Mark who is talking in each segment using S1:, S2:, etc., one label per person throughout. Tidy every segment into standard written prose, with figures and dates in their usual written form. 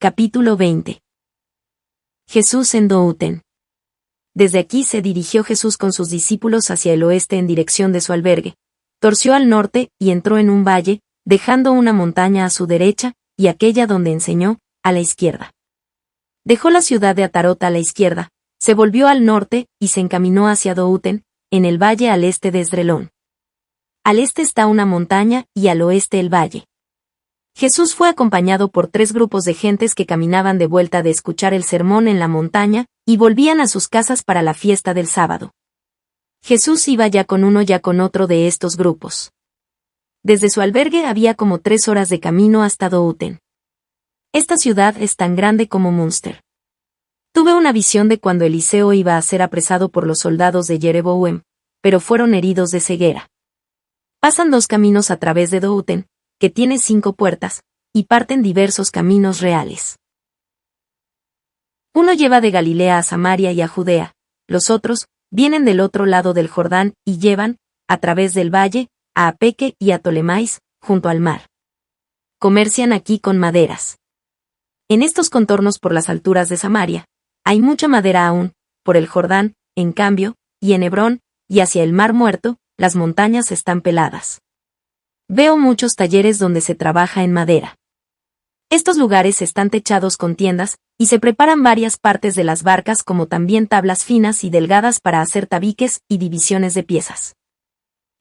S1: Capítulo 20. Jesús en Douten. Desde aquí se dirigió Jesús con sus discípulos hacia el oeste en dirección de su albergue. Torció al norte y entró en un valle, dejando una montaña a su derecha, y aquella donde enseñó, a la izquierda. Dejó la ciudad de Atarot a la izquierda, se volvió al norte y se encaminó hacia Douten, en el valle al este de Esdrelón. Al este está una montaña y al oeste el valle. Jesús fue acompañado por 3 grupos de gentes que caminaban de vuelta de escuchar el sermón en la montaña, y volvían a sus casas para la fiesta del sábado. Jesús iba ya con uno ya con otro de estos grupos. Desde su albergue había como 3 horas de camino hasta Douten. Esta ciudad es tan grande como Münster. Tuve una visión de cuando Eliseo iba a ser apresado por los soldados de Jeroboam, pero fueron heridos de ceguera. Pasan 2 caminos a través de Douten, que tiene 5 puertas, y parten diversos caminos reales. Uno lleva de Galilea a Samaria y a Judea, los otros vienen del otro lado del Jordán y llevan, a través del valle, a Apeque y a Tolemáis, junto al mar. Comercian aquí con maderas. En estos contornos por las alturas de Samaria, hay mucha madera aún, por el Jordán, en cambio, y en Hebrón, y hacia el mar Muerto, las montañas están peladas. Veo muchos talleres donde se trabaja en madera. Estos lugares están techados con tiendas, y se preparan varias partes de las barcas como también tablas finas y delgadas para hacer tabiques y divisiones de piezas.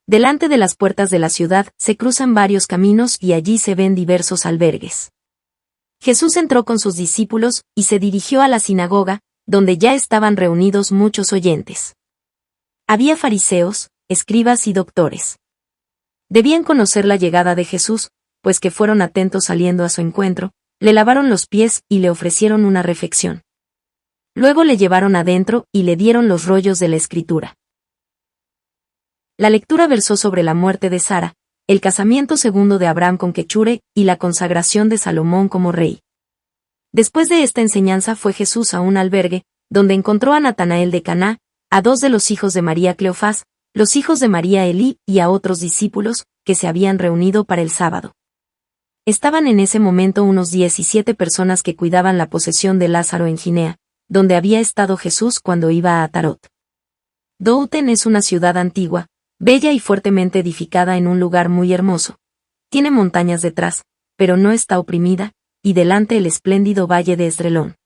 S1: Delante de las puertas de la ciudad se cruzan varios caminos y allí se ven diversos albergues. Jesús entró con sus discípulos y se dirigió a la sinagoga, donde ya estaban reunidos muchos oyentes. Había fariseos, escribas y doctores. Debían conocer la llegada de Jesús, pues que fueron atentos saliendo a su encuentro, le lavaron los pies y le ofrecieron una refección. Luego le llevaron adentro y le dieron los rollos de la Escritura. La lectura versó sobre la muerte de Sara, el casamiento segundo de Abraham con Kechure y la consagración de Salomón como rey. Después de esta enseñanza fue Jesús a un albergue, donde encontró a Natanael de Caná, a 2 de los hijos de María Cleofás, los hijos de María Elí y a otros discípulos, que se habían reunido para el sábado. Estaban en ese momento unos 17 personas que cuidaban la posesión de Lázaro en Ginea, donde había estado Jesús cuando iba a Atarot. Douten es una ciudad antigua, bella y fuertemente edificada en un lugar muy hermoso. Tiene montañas detrás, pero no está oprimida, y delante el espléndido valle de Esdrelón.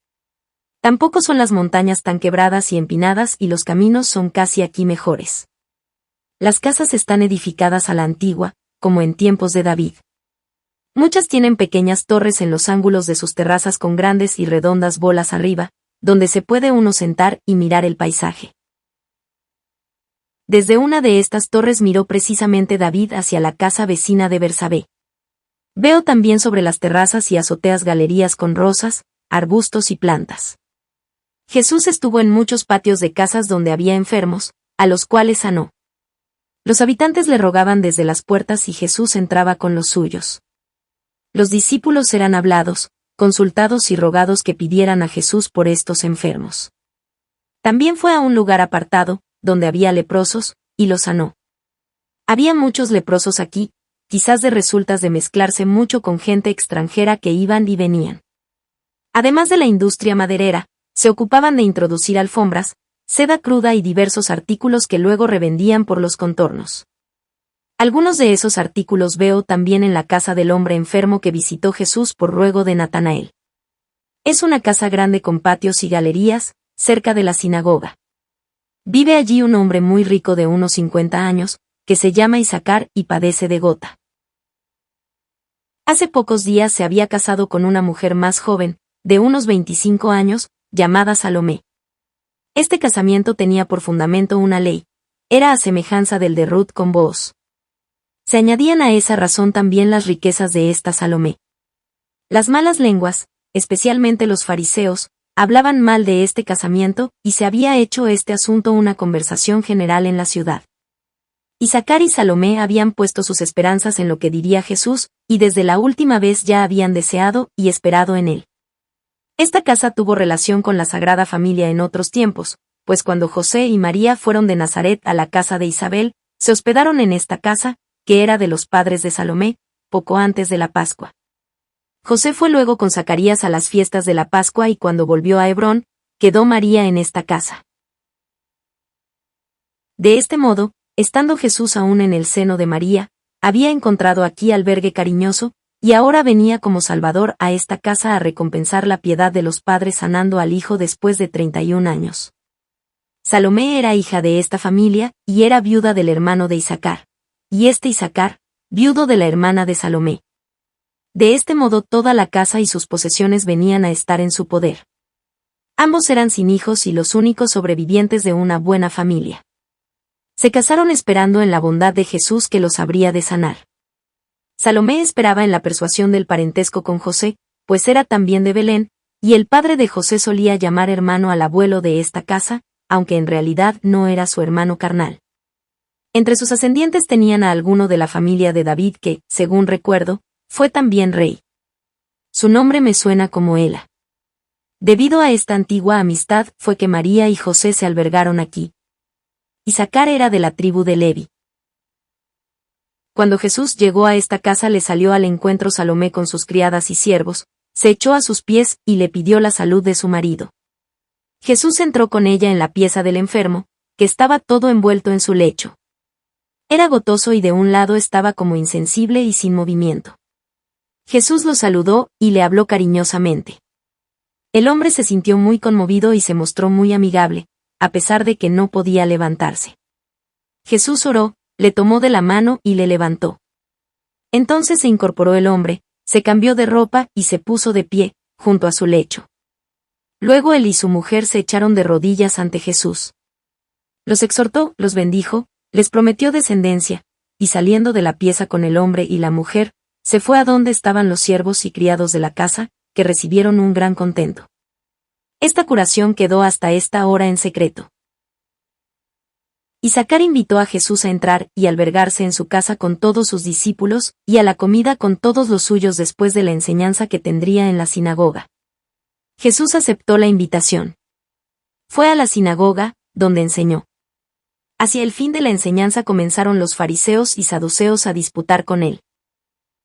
S1: Tampoco son las montañas tan quebradas y empinadas y los caminos son casi aquí mejores. Las casas están edificadas a la antigua, como en tiempos de David. Muchas tienen pequeñas torres en los ángulos de sus terrazas con grandes y redondas bolas arriba, donde se puede uno sentar y mirar el paisaje. Desde una de estas torres miró precisamente David hacia la casa vecina de Bersabé. Veo también sobre las terrazas y azoteas galerías con rosas, arbustos y plantas. Jesús estuvo en muchos patios de casas donde había enfermos, a los cuales sanó. Los habitantes le rogaban desde las puertas y Jesús entraba con los suyos. Los discípulos eran hablados, consultados y rogados que pidieran a Jesús por estos enfermos. También fue a un lugar apartado, donde había leprosos, y los sanó. Había muchos leprosos aquí, quizás de resultas de mezclarse mucho con gente extranjera que iban y venían. Además de la industria maderera, se ocupaban de introducir alfombras, seda cruda y diversos artículos que luego revendían por los contornos. Algunos de esos artículos veo también en la casa del hombre enfermo que visitó Jesús por ruego de Natanael. Es una casa grande con patios y galerías, cerca de la sinagoga. Vive allí un hombre muy rico de unos 50 años, que se llama Isacar y padece de gota. Hace pocos días se había casado con una mujer más joven, de unos 25 años, llamada Salomé. Este casamiento tenía por fundamento una ley, era a semejanza del de Ruth con Booz. Se añadían a esa razón también las riquezas de esta Salomé. Las malas lenguas, especialmente los fariseos, hablaban mal de este casamiento, y se había hecho este asunto una conversación general en la ciudad. Isacar y Salomé habían puesto sus esperanzas en lo que diría Jesús, y desde la última vez ya habían deseado y esperado en él. Esta casa tuvo relación con la Sagrada Familia en otros tiempos, pues cuando José y María fueron de Nazaret a la casa de Isabel, se hospedaron en esta casa, que era de los padres de Salomé, poco antes de la Pascua. José fue luego con Zacarías a las fiestas de la Pascua y cuando volvió a Hebrón, quedó María en esta casa. De este modo, estando Jesús aún en el seno de María, había encontrado aquí albergue cariñoso, y ahora venía como Salvador a esta casa a recompensar la piedad de los padres sanando al hijo después de 31 años. Salomé era hija de esta familia, y era viuda del hermano de Isacar, y Isacar, viudo de la hermana de Salomé. De este modo toda la casa y sus posesiones venían a estar en su poder. Ambos eran sin hijos y los únicos sobrevivientes de una buena familia. Se casaron esperando en la bondad de Jesús que los habría de sanar. Salomé esperaba en la persuasión del parentesco con José, pues era también de Belén, y el padre de José solía llamar hermano al abuelo de esta casa, aunque en realidad no era su hermano carnal. Entre sus ascendientes tenían a alguno de la familia de David que, según recuerdo, fue también rey. Su nombre me suena como Ela. Debido a esta antigua amistad fue que María y José se albergaron aquí. Isacar era de la tribu de Levi. Cuando Jesús llegó a esta casa le salió al encuentro Salomé con sus criadas y siervos, se echó a sus pies y le pidió la salud de su marido. Jesús entró con ella en la pieza del enfermo, que estaba todo envuelto en su lecho. Era gotoso y de un lado estaba como insensible y sin movimiento. Jesús lo saludó y le habló cariñosamente. El hombre se sintió muy conmovido y se mostró muy amigable, a pesar de que no podía levantarse. Jesús oró, le tomó de la mano y le levantó. Entonces se incorporó el hombre, se cambió de ropa y se puso de pie, junto a su lecho. Luego él y su mujer se echaron de rodillas ante Jesús. Los exhortó, los bendijo, les prometió descendencia, y saliendo de la pieza con el hombre y la mujer, se fue a donde estaban los siervos y criados de la casa, que recibieron un gran contento. Esta curación quedó hasta esta hora en secreto. Isacar invitó a Jesús a entrar y albergarse en su casa con todos sus discípulos, y a la comida con todos los suyos después de la enseñanza que tendría en la sinagoga. Jesús aceptó la invitación. Fue a la sinagoga, donde enseñó. Hacia el fin de la enseñanza comenzaron los fariseos y saduceos a disputar con él.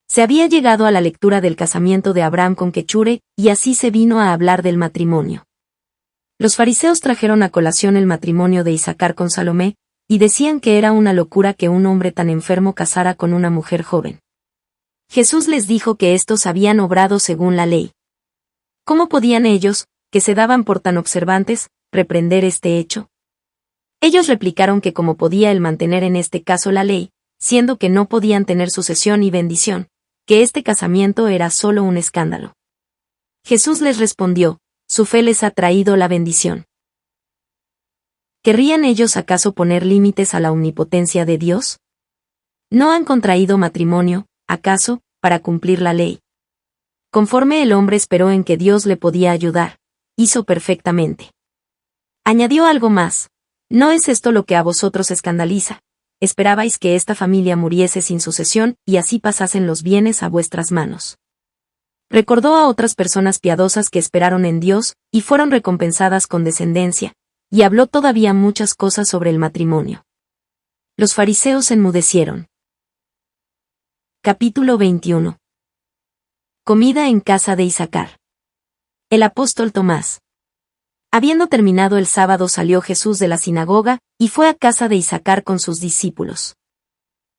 S1: Se había llegado a la lectura del casamiento de Abraham con Quechure, y así se vino a hablar del matrimonio. Los fariseos trajeron a colación el matrimonio de Isacar con Salomé, y decían que era una locura que un hombre tan enfermo casara con una mujer joven. Jesús les dijo que estos habían obrado según la ley. ¿Cómo podían ellos, que se daban por tan observantes, reprender este hecho? Ellos replicaron que como podía él mantener en este caso la ley, siendo que no podían tener sucesión y bendición, que este casamiento era solo un escándalo. Jesús les respondió, su fe les ha traído la bendición. ¿Querrían ellos acaso poner límites a la omnipotencia de Dios? ¿No han contraído matrimonio, acaso, para cumplir la ley? Conforme el hombre esperó en que Dios le podía ayudar, hizo perfectamente. Añadió algo más, ¿no es esto lo que a vosotros escandaliza? Esperabais que esta familia muriese sin sucesión y así pasasen los bienes a vuestras manos. Recordó a otras personas piadosas que esperaron en Dios y fueron recompensadas con descendencia, y habló todavía muchas cosas sobre el matrimonio. Los fariseos enmudecieron. Capítulo 21. Comida en casa de Isacar. El apóstol Tomás. Habiendo terminado el sábado salió Jesús de la sinagoga, y fue a casa de Isacar con sus discípulos.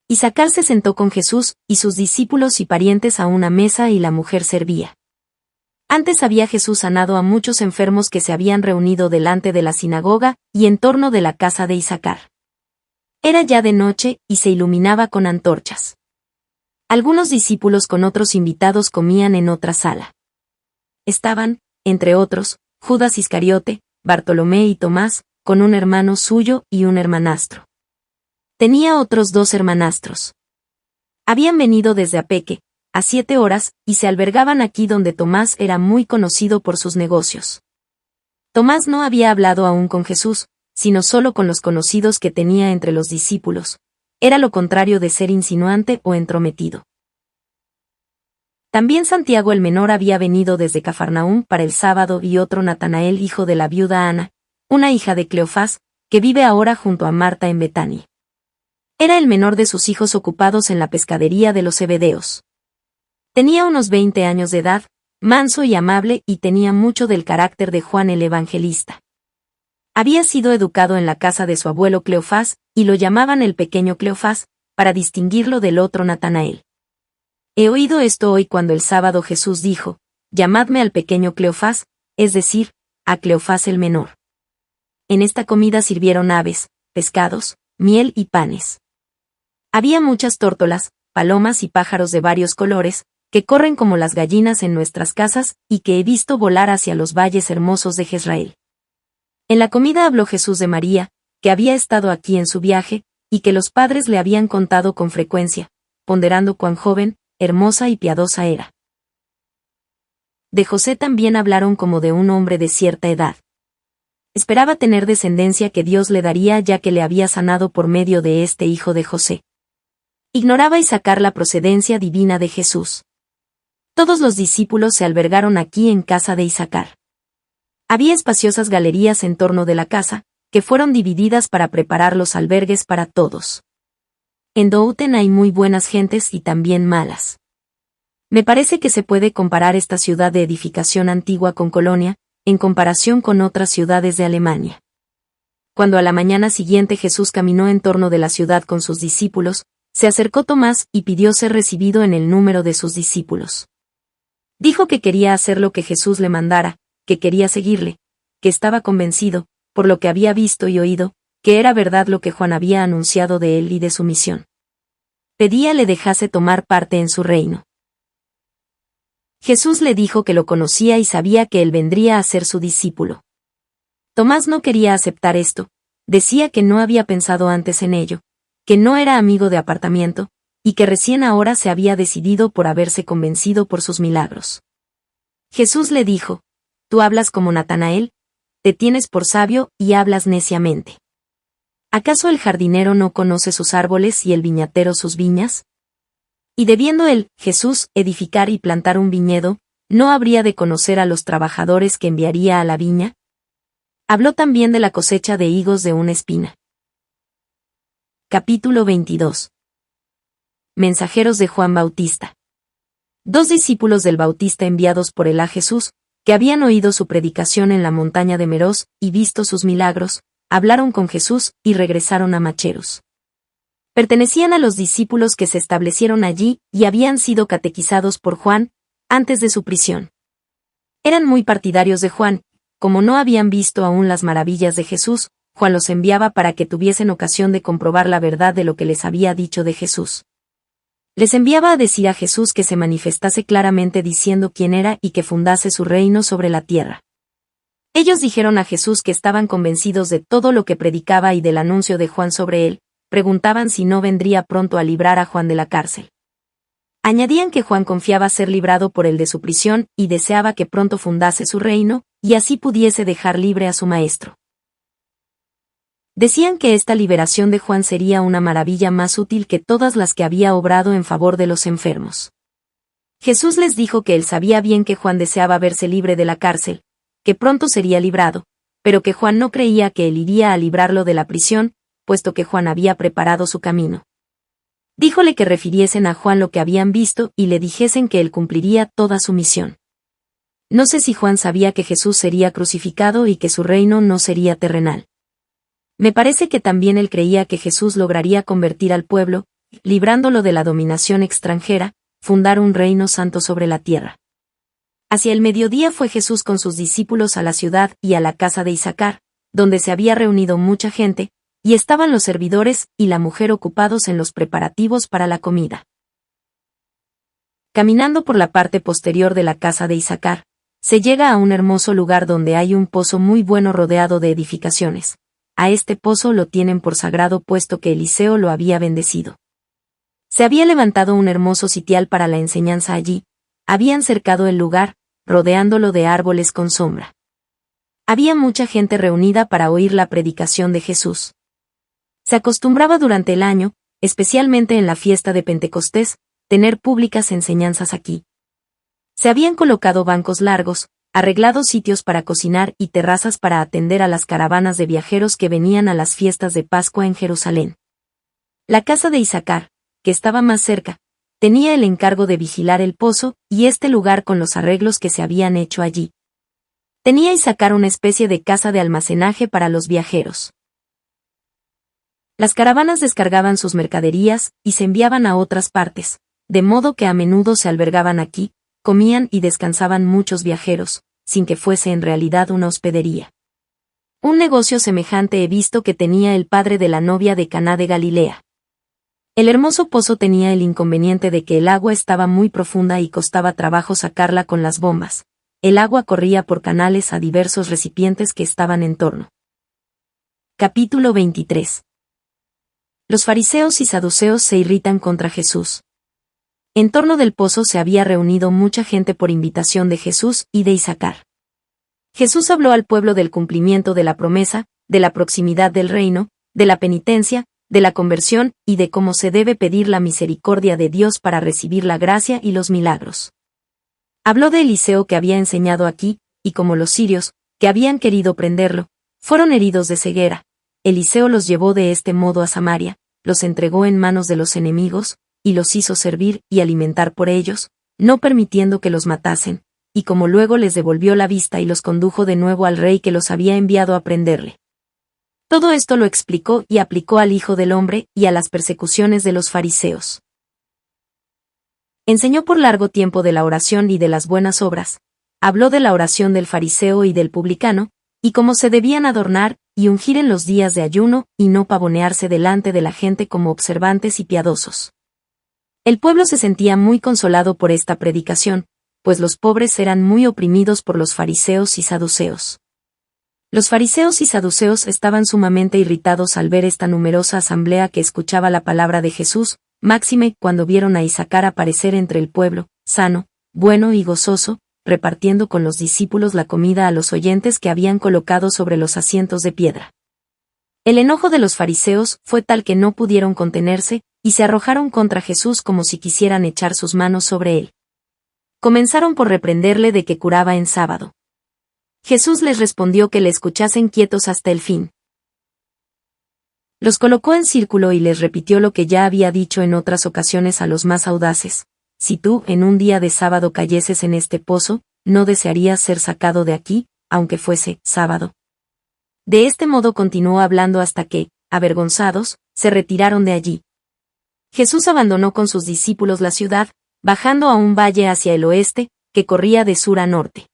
S1: Isacar se sentó con Jesús, y sus discípulos y parientes a una mesa y la mujer servía. Antes había Jesús sanado a muchos enfermos que se habían reunido delante de la sinagoga, y en torno de la casa de Isacar. Era ya de noche, y se iluminaba con antorchas. Algunos discípulos con otros invitados comían en otra sala. Estaban, entre otros, Judas Iscariote, Bartolomé y Tomás, con un hermano suyo y un hermanastro. Tenía otros 2 hermanastros. Habían venido desde Apeque, a 7 horas, y se albergaban aquí donde Tomás era muy conocido por sus negocios. Tomás no había hablado aún con Jesús, sino solo con los conocidos que tenía entre los discípulos. Era lo contrario de ser insinuante o entrometido. También Santiago el menor había venido desde Cafarnaúm para el sábado y otro Natanael hijo de la viuda Ana, una hija de Cleofás, que vive ahora junto a Marta en Betania. Era el menor de sus hijos ocupados en la pescadería de los Zebedeos. Tenía unos 20 años de edad, manso y amable, y tenía mucho del carácter de Juan el Evangelista. Había sido educado en la casa de su abuelo Cleofás, y lo llamaban el pequeño Cleofás, para distinguirlo del otro Natanael. He oído esto hoy cuando el sábado Jesús dijo, llamadme al pequeño Cleofás, es decir, a Cleofás el menor. En esta comida sirvieron aves, pescados, miel y panes. Había muchas tórtolas, palomas y pájaros de varios colores, que corren como las gallinas en nuestras casas, y que he visto volar hacia los valles hermosos de Jezreel. En la comida habló Jesús de María, que había estado aquí en su viaje, y que los padres le habían contado con frecuencia, ponderando cuán joven, hermosa y piadosa era. De José también hablaron como de un hombre de cierta edad. Esperaba tener descendencia que Dios le daría, ya que le había sanado por medio de este hijo de José. Ignoraba Isaacar la procedencia divina de Jesús. Todos los discípulos se albergaron aquí en casa de Isaacar. Había espaciosas galerías en torno de la casa, que fueron divididas para preparar los albergues para todos. En Douten hay muy buenas gentes y también malas. Me parece que se puede comparar esta ciudad de edificación antigua con Colonia, en comparación con otras ciudades de Alemania. Cuando a la mañana siguiente Jesús caminó en torno de la ciudad con sus discípulos, se acercó Tomás y pidió ser recibido en el número de sus discípulos. Dijo que quería hacer lo que Jesús le mandara, que quería seguirle, que estaba convencido, por lo que había visto y oído, que era verdad lo que Juan había anunciado de él y de su misión. Pedía le dejase tomar parte en su reino. Jesús le dijo que lo conocía y sabía que él vendría a ser su discípulo. Tomás no quería aceptar esto, decía que no había pensado antes en ello, que no era amigo de apartamiento, y que recién ahora se había decidido por haberse convencido por sus milagros. Jesús le dijo, tú hablas como Natanael, te tienes por sabio y hablas neciamente. ¿Acaso el jardinero no conoce sus árboles y el viñatero sus viñas? Y debiendo él, Jesús, edificar y plantar un viñedo, ¿no habría de conocer a los trabajadores que enviaría a la viña? Habló también de la cosecha de higos de una espina. Capítulo 22. Mensajeros de Juan Bautista. 2 discípulos del Bautista enviados por él a Jesús, que habían oído su predicación en la montaña de Meroz y visto sus milagros, hablaron con Jesús y regresaron a Macherus. Pertenecían a los discípulos que se establecieron allí y habían sido catequizados por Juan, antes de su prisión. Eran muy partidarios de Juan, como no habían visto aún las maravillas de Jesús, Juan los enviaba para que tuviesen ocasión de comprobar la verdad de lo que les había dicho de Jesús. Les enviaba a decir a Jesús que se manifestase claramente diciendo quién era y que fundase su reino sobre la tierra. Ellos dijeron a Jesús que estaban convencidos de todo lo que predicaba y del anuncio de Juan sobre él, preguntaban si no vendría pronto a librar a Juan de la cárcel. Añadían que Juan confiaba ser librado por el de su prisión y deseaba que pronto fundase su reino, y así pudiese dejar libre a su maestro. Decían que esta liberación de Juan sería una maravilla más útil que todas las que había obrado en favor de los enfermos. Jesús les dijo que él sabía bien que Juan deseaba verse libre de la cárcel, que pronto sería librado, pero que Juan no creía que él iría a librarlo de la prisión, puesto que Juan había preparado su camino. Díjole que refiriesen a Juan lo que habían visto y le dijesen que él cumpliría toda su misión. No sé si Juan sabía que Jesús sería crucificado y que su reino no sería terrenal. Me parece que también él creía que Jesús lograría convertir al pueblo, librándolo de la dominación extranjera, fundar un reino santo sobre la tierra. Hacia el mediodía fue Jesús con sus discípulos a la ciudad y a la casa de Isaacar, donde se había reunido mucha gente, y estaban los servidores y la mujer ocupados en los preparativos para la comida. Caminando por la parte posterior de la casa de Isaacar, se llega a un hermoso lugar donde hay un pozo muy bueno rodeado de edificaciones. A este pozo lo tienen por sagrado puesto que Eliseo lo había bendecido. Se había levantado un hermoso sitial para la enseñanza allí, habían cercado el lugar, rodeándolo de árboles con sombra. Había mucha gente reunida para oír la predicación de Jesús. Se acostumbraba durante el año, especialmente en la fiesta de Pentecostés, tener públicas enseñanzas aquí. Se habían colocado bancos largos, arreglado sitios para cocinar y terrazas para atender a las caravanas de viajeros que venían a las fiestas de Pascua en Jerusalén. La casa de Isaacar, que estaba más cerca, tenía el encargo de vigilar el pozo y este lugar con los arreglos que se habían hecho allí. Tenía Issacar una especie de casa de almacenaje para los viajeros. Las caravanas descargaban sus mercaderías y se enviaban a otras partes, de modo que a menudo se albergaban aquí, comían y descansaban muchos viajeros, sin que fuese en realidad una hospedería. Un negocio semejante he visto que tenía el padre de la novia de Caná de Galilea. El hermoso pozo tenía el inconveniente de que el agua estaba muy profunda y costaba trabajo sacarla con las bombas. El agua corría por canales a diversos recipientes que estaban en torno. Capítulo 23. Los fariseos y saduceos se irritan contra Jesús. En torno del pozo se había reunido mucha gente por invitación de Jesús y de Issacar. Jesús habló al pueblo del cumplimiento de la promesa, de la proximidad del reino, de la penitencia, de la conversión y de cómo se debe pedir la misericordia de Dios para recibir la gracia y los milagros. Habló de Eliseo que había enseñado aquí, y como los sirios, que habían querido prenderlo, fueron heridos de ceguera. Eliseo los llevó de este modo a Samaria, los entregó en manos de los enemigos, y los hizo servir y alimentar por ellos, no permitiendo que los matasen, y como luego les devolvió la vista y los condujo de nuevo al rey que los había enviado a prenderle. Todo esto lo explicó y aplicó al Hijo del Hombre y a las persecuciones de los fariseos. Enseñó por largo tiempo de la oración y de las buenas obras, habló de la oración del fariseo y del publicano, y cómo se debían adornar y ungir en los días de ayuno y no pavonearse delante de la gente como observantes y piadosos. El pueblo se sentía muy consolado por esta predicación, pues los pobres eran muy oprimidos por los fariseos y saduceos. Los fariseos y saduceos estaban sumamente irritados al ver esta numerosa asamblea que escuchaba la palabra de Jesús, máxime cuando vieron a Issacar aparecer entre el pueblo, sano, bueno y gozoso, repartiendo con los discípulos la comida a los oyentes que habían colocado sobre los asientos de piedra. El enojo de los fariseos fue tal que no pudieron contenerse, y se arrojaron contra Jesús como si quisieran echar sus manos sobre él. Comenzaron por reprenderle de que curaba en sábado. Jesús les respondió que le escuchasen quietos hasta el fin. Los colocó en círculo y les repitió lo que ya había dicho en otras ocasiones a los más audaces: si tú en un día de sábado cayeses en este pozo, no desearías ser sacado de aquí, aunque fuese sábado. De este modo continuó hablando hasta que, avergonzados, se retiraron de allí. Jesús abandonó con sus discípulos la ciudad, bajando a un valle hacia el oeste, que corría de sur a norte.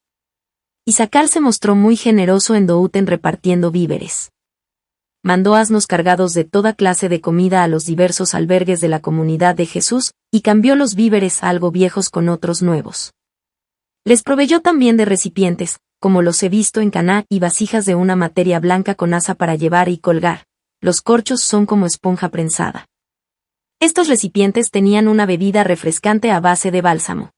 S1: Issacar se mostró muy generoso en Douten repartiendo víveres. Mandó asnos cargados de toda clase de comida a los diversos albergues de la comunidad de Jesús, y cambió los víveres algo viejos con otros nuevos. Les proveyó también de recipientes, como los he visto en Caná, y vasijas de una materia blanca con asa para llevar y colgar. Los corchos son como esponja prensada. Estos recipientes tenían una bebida refrescante a base de bálsamo.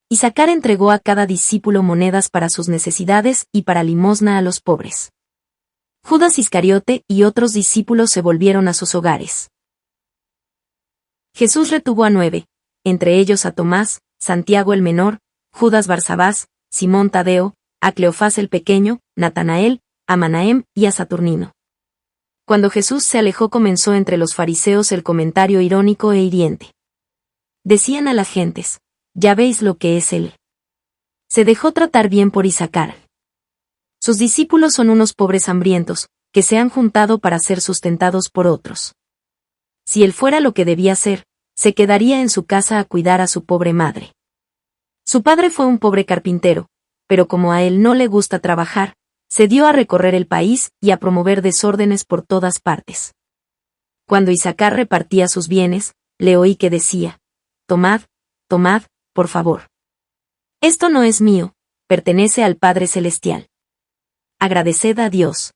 S1: Issacar entregó a cada discípulo monedas para sus necesidades y para limosna a los pobres. Judas Iscariote y otros discípulos se volvieron a sus hogares. Jesús retuvo a 9, entre ellos a Tomás, Santiago el menor, Judas Barsabás, Simón Tadeo, a Cleofás el pequeño, Natanael, a Manahem y a Saturnino. Cuando Jesús se alejó comenzó entre los fariseos el comentario irónico e hiriente. Decían a las gentes: ya veis lo que es él. Se dejó tratar bien por Issacar. Sus discípulos son unos pobres hambrientos, que se han juntado para ser sustentados por otros. Si él fuera lo que debía ser, se quedaría en su casa a cuidar a su pobre madre. Su padre fue un pobre carpintero, pero como a él no le gusta trabajar, se dio a recorrer el país y a promover desórdenes por todas partes. Cuando Issacar repartía sus bienes, le oí que decía: tomad, tomad, por favor. Esto no es mío, pertenece al Padre Celestial. Agradeced a Dios.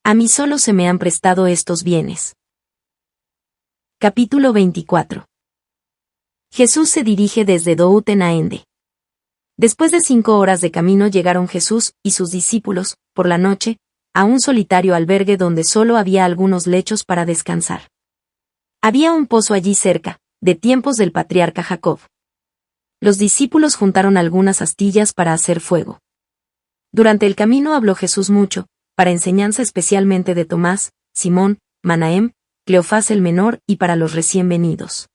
S1: A mí solo se me han prestado estos bienes. Capítulo 24. Jesús se dirige desde Douten a Ende. Después de 5 horas de camino llegaron Jesús y sus discípulos, por la noche, a un solitario albergue donde solo había algunos lechos para descansar. Había un pozo allí cerca, de tiempos del patriarca Jacob. Los discípulos juntaron algunas astillas para hacer fuego. Durante el camino habló Jesús mucho, para enseñanza especialmente de Tomás, Simón, Manahem, Cleofás el menor y para los recién venidos.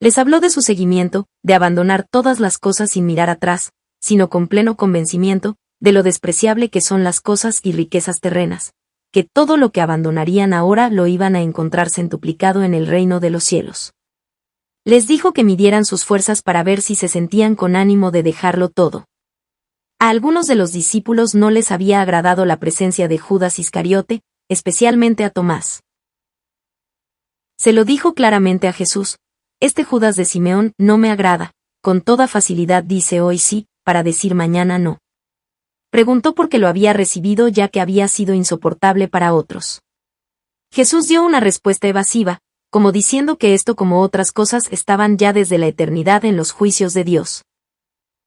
S1: Les habló de su seguimiento, de abandonar todas las cosas sin mirar atrás, sino con pleno convencimiento, de lo despreciable que son las cosas y riquezas terrenas, que todo lo que abandonarían ahora lo iban a encontrar centuplicado en el reino de los cielos. Les dijo que midieran sus fuerzas para ver si se sentían con ánimo de dejarlo todo. A algunos de los discípulos no les había agradado la presencia de Judas Iscariote, especialmente a Tomás. Se lo dijo claramente a Jesús: este Judas de Simeón no me agrada, con toda facilidad dice hoy sí, para decir mañana no. Preguntó por qué lo había recibido ya que había sido insoportable para otros. Jesús dio una respuesta evasiva, como diciendo que esto como otras cosas estaban ya desde la eternidad en los juicios de Dios.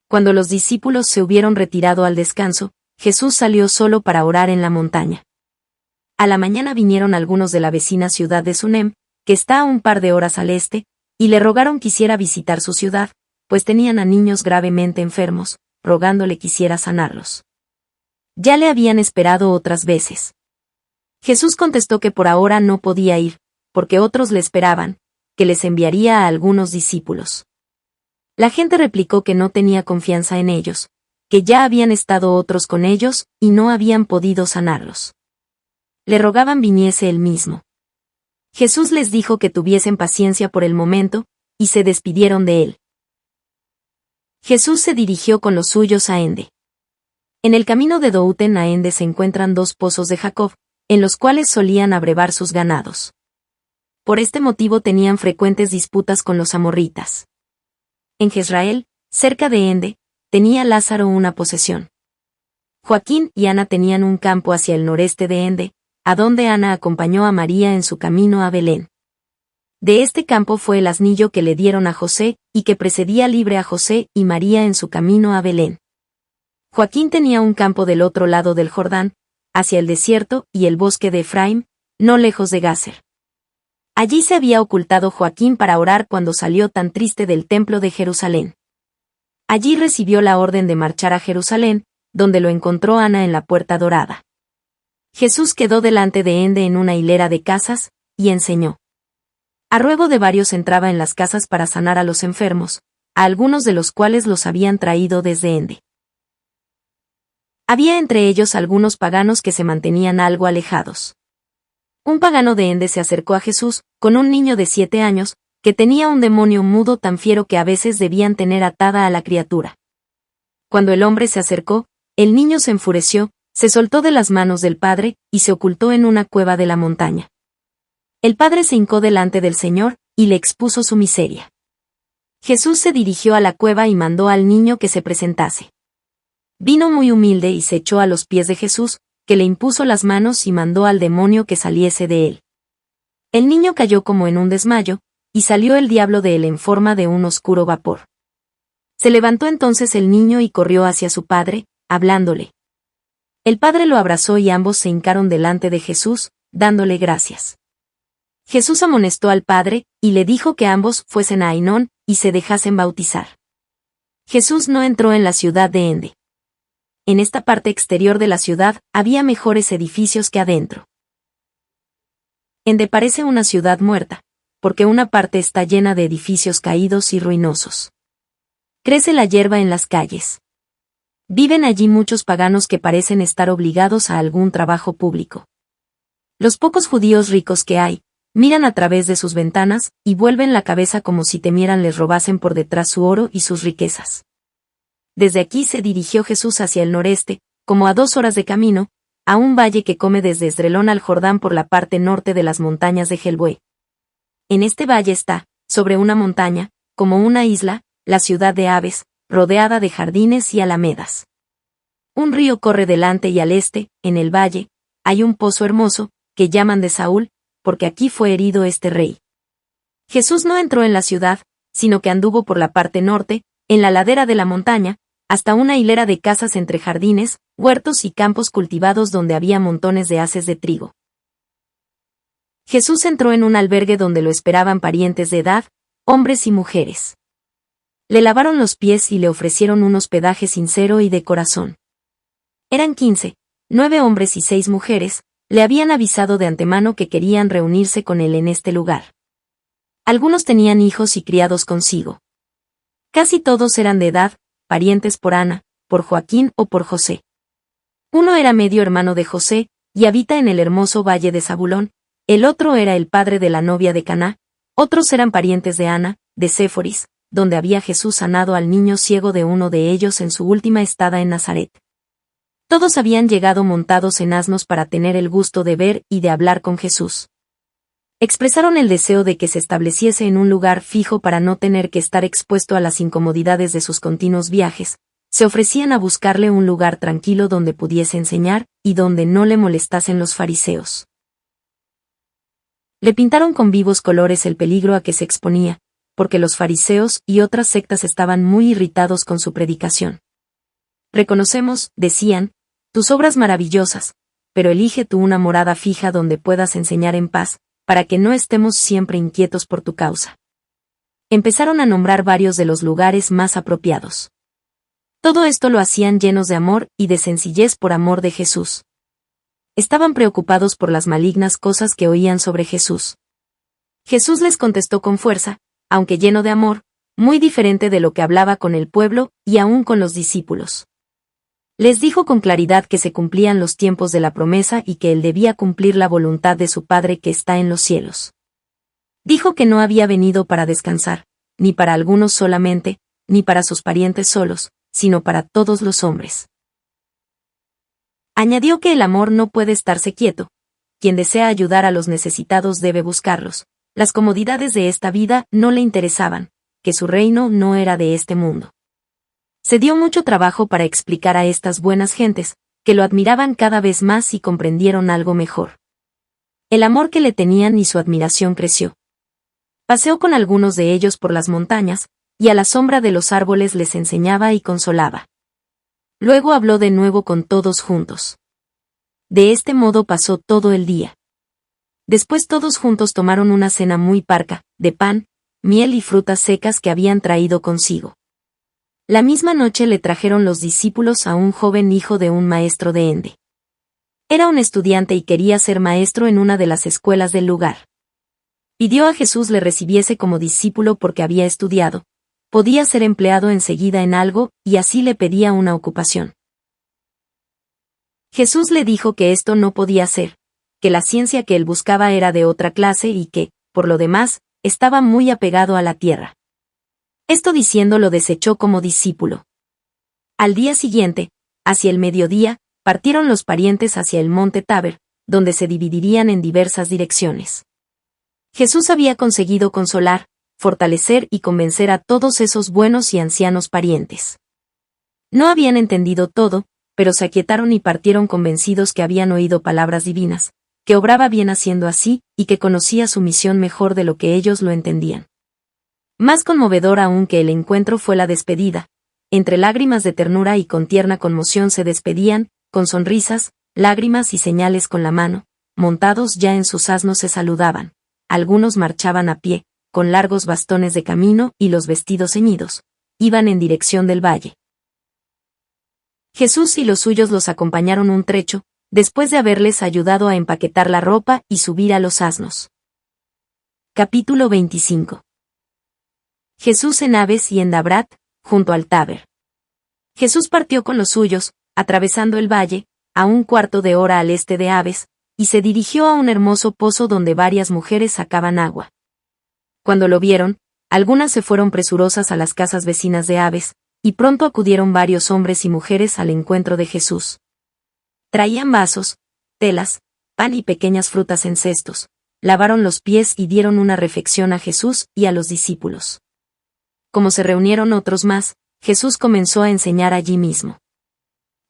S1: Cuando los discípulos se hubieron retirado al descanso, Jesús salió solo para orar en la montaña. A la mañana vinieron algunos de la vecina ciudad de Sunem, que está a un par de horas al este, y le rogaron quisiera visitar su ciudad, pues tenían a niños gravemente enfermos, rogándole quisiera sanarlos. Ya le habían esperado otras veces. Jesús contestó que por ahora no podía ir, porque otros le esperaban, que les enviaría a algunos discípulos. La gente replicó que no tenía confianza en ellos, que ya habían estado otros con ellos y no habían podido sanarlos. Le rogaban viniese él mismo. Jesús les dijo que tuviesen paciencia por el momento, y se despidieron de él. Jesús se dirigió con los suyos a Ende. En el camino de Douten a Ende se encuentran dos pozos de Jacob, en los cuales solían abrevar sus ganados. Por este motivo tenían frecuentes disputas con los amorritas. En Jezreel, cerca de Ende, tenía Lázaro una posesión. Joaquín y Ana tenían un campo hacia el noreste de Ende, a donde Ana acompañó a María en su camino a Belén. De este campo fue el asnillo que le dieron a José, y que precedía libre a José y María en su camino a Belén. Joaquín tenía un campo del otro lado del Jordán, hacia el desierto y el bosque de Efraim, no lejos de Gazer. Allí se había ocultado Joaquín para orar cuando salió tan triste del templo de Jerusalén. Allí recibió la orden de marchar a Jerusalén, donde lo encontró Ana en la puerta dorada. Jesús quedó delante de Ende en una hilera de casas, y enseñó. A ruego de varios entraba en las casas para sanar a los enfermos, a algunos de los cuales los habían traído desde Ende. Había entre ellos algunos paganos que se mantenían algo alejados. Un pagano de Ende se acercó a Jesús, con un niño de 7 años, que tenía un demonio mudo tan fiero que a veces debían tener atada a la criatura. Cuando el hombre se acercó, el niño se enfureció, se soltó de las manos del padre, y se ocultó en una cueva de la montaña. El padre se hincó delante del Señor, y le expuso su miseria. Jesús se dirigió a la cueva y mandó al niño que se presentase. Vino muy humilde y se echó a los pies de Jesús, que le impuso las manos y mandó al demonio que saliese de él. El niño cayó como en un desmayo, y salió el diablo de él en forma de un oscuro vapor. Se levantó entonces el niño y corrió hacia su padre, hablándole. El padre lo abrazó y ambos se hincaron delante de Jesús, dándole gracias. Jesús amonestó al padre, y le dijo que ambos fuesen a Ainón, y se dejasen bautizar. Jesús no entró en la ciudad de Ende. En esta parte exterior de la ciudad había mejores edificios que adentro. Ende parece una ciudad muerta, porque una parte está llena de edificios caídos y ruinosos. Crece la hierba en las calles. Viven allí muchos paganos que parecen estar obligados a algún trabajo público. Los pocos judíos ricos que hay, miran a través de sus ventanas, y vuelven la cabeza como si temieran les robasen por detrás su oro y sus riquezas. Desde aquí se dirigió Jesús hacia el noreste, como a 2 horas de camino, a un valle que come desde Esdrelón al Jordán por la parte norte de las montañas de Jelbué. En este valle está, sobre una montaña, como una isla, la ciudad de aves, rodeada de jardines y alamedas. Un río corre delante y al este, en el valle, hay un pozo hermoso, que llaman de Saúl, porque aquí fue herido este rey. Jesús no entró en la ciudad, sino que anduvo por la parte norte, en la ladera de la montaña, hasta una hilera de casas entre jardines, huertos y campos cultivados donde había montones de haces de trigo. Jesús entró en un albergue donde lo esperaban parientes de edad, hombres y mujeres. Le lavaron los pies y le ofrecieron un hospedaje sincero y de corazón. Eran 15, 9 hombres y 6 mujeres, le habían avisado de antemano que querían reunirse con él en este lugar. Algunos tenían hijos y criados consigo. Casi todos eran de edad, parientes por Ana, por Joaquín o por José. Uno era medio hermano de José, y habita en el hermoso valle de Zabulón, el otro era el padre de la novia de Caná, otros eran parientes de Ana, de Séforis, donde había Jesús sanado al niño ciego de uno de ellos en su última estada en Nazaret. Todos habían llegado montados en asnos para tener el gusto de ver y de hablar con Jesús. Expresaron el deseo de que se estableciese en un lugar fijo para no tener que estar expuesto a las incomodidades de sus continuos viajes. Se ofrecían a buscarle un lugar tranquilo donde pudiese enseñar, y donde no le molestasen los fariseos. Le pintaron con vivos colores el peligro a que se exponía, porque los fariseos y otras sectas estaban muy irritados con su predicación. Reconocemos, decían, tus obras maravillosas, pero elige tú una morada fija donde puedas enseñar en paz, para que no estemos siempre inquietos por tu causa. Empezaron a nombrar varios de los lugares más apropiados. Todo esto lo hacían llenos de amor y de sencillez por amor de Jesús. Estaban preocupados por las malignas cosas que oían sobre Jesús. Jesús les contestó con fuerza, aunque lleno de amor, muy diferente de lo que hablaba con el pueblo y aún con los discípulos. Les dijo con claridad que se cumplían los tiempos de la promesa y que él debía cumplir la voluntad de su Padre que está en los cielos. Dijo que no había venido para descansar, ni para algunos solamente, ni para sus parientes solos, sino para todos los hombres. Añadió que el amor no puede estarse quieto. Quien desea ayudar a los necesitados debe buscarlos. Las comodidades de esta vida no le interesaban, que su reino no era de este mundo. Se dio mucho trabajo para explicar a estas buenas gentes, que lo admiraban cada vez más y comprendieron algo mejor. El amor que le tenían y su admiración creció. Paseó con algunos de ellos por las montañas, y a la sombra de los árboles les enseñaba y consolaba. Luego habló de nuevo con todos juntos. De este modo pasó todo el día. Después todos juntos tomaron una cena muy parca, de pan, miel y frutas secas que habían traído consigo. La misma noche le trajeron los discípulos a un joven hijo de un maestro de Ende. Era un estudiante y quería ser maestro en una de las escuelas del lugar. Pidió a Jesús le recibiese como discípulo porque había estudiado, podía ser empleado enseguida en algo, y así le pedía una ocupación. Jesús le dijo que esto no podía ser, que la ciencia que él buscaba era de otra clase y que, por lo demás, estaba muy apegado a la tierra. Esto diciendo lo desechó como discípulo. Al día siguiente, hacia el mediodía, partieron los parientes hacia el monte Taber, donde se dividirían en diversas direcciones. Jesús había conseguido consolar, fortalecer y convencer a todos esos buenos y ancianos parientes. No habían entendido todo, pero se aquietaron y partieron convencidos que habían oído palabras divinas, que obraba bien haciendo así, y que conocía su misión mejor de lo que ellos lo entendían. Más conmovedor aún que el encuentro fue la despedida. Entre lágrimas de ternura y con tierna conmoción se despedían, con sonrisas, lágrimas y señales con la mano, montados ya en sus asnos se saludaban. Algunos marchaban a pie, con largos bastones de camino y los vestidos ceñidos. Iban en dirección del valle. Jesús y los suyos los acompañaron un trecho, después de haberles ayudado a empaquetar la ropa y subir a los asnos. Capítulo 25. Jesús en Abes y en Dabrat, junto al Taber. Jesús partió con los suyos, atravesando el valle, a un cuarto de hora al este de Abes, y se dirigió a un hermoso pozo donde varias mujeres sacaban agua. Cuando lo vieron, algunas se fueron presurosas a las casas vecinas de Abes, y pronto acudieron varios hombres y mujeres al encuentro de Jesús. Traían vasos, telas, pan y pequeñas frutas en cestos, lavaron los pies y dieron una refección a Jesús y a los discípulos. Como se reunieron otros más, Jesús comenzó a enseñar allí mismo.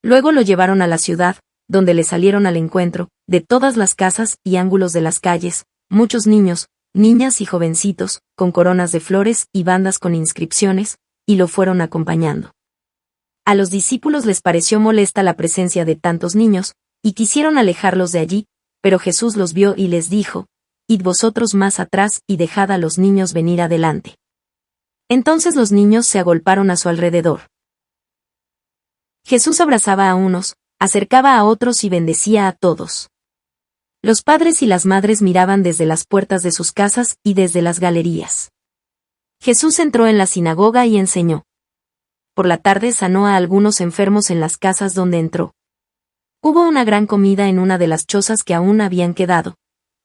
S1: Luego lo llevaron a la ciudad, donde le salieron al encuentro, de todas las casas y ángulos de las calles, muchos niños, niñas y jovencitos, con coronas de flores y bandas con inscripciones, y lo fueron acompañando. A los discípulos les pareció molesta la presencia de tantos niños, y quisieron alejarlos de allí, pero Jesús los vio y les dijo, «Id vosotros más atrás y dejad a los niños venir adelante». Entonces los niños se agolparon a su alrededor. Jesús abrazaba a unos, acercaba a otros y bendecía a todos. Los padres y las madres miraban desde las puertas de sus casas y desde las galerías. Jesús entró en la sinagoga y enseñó. Por la tarde sanó a algunos enfermos en las casas donde entró. Hubo una gran comida en una de las chozas que aún habían quedado.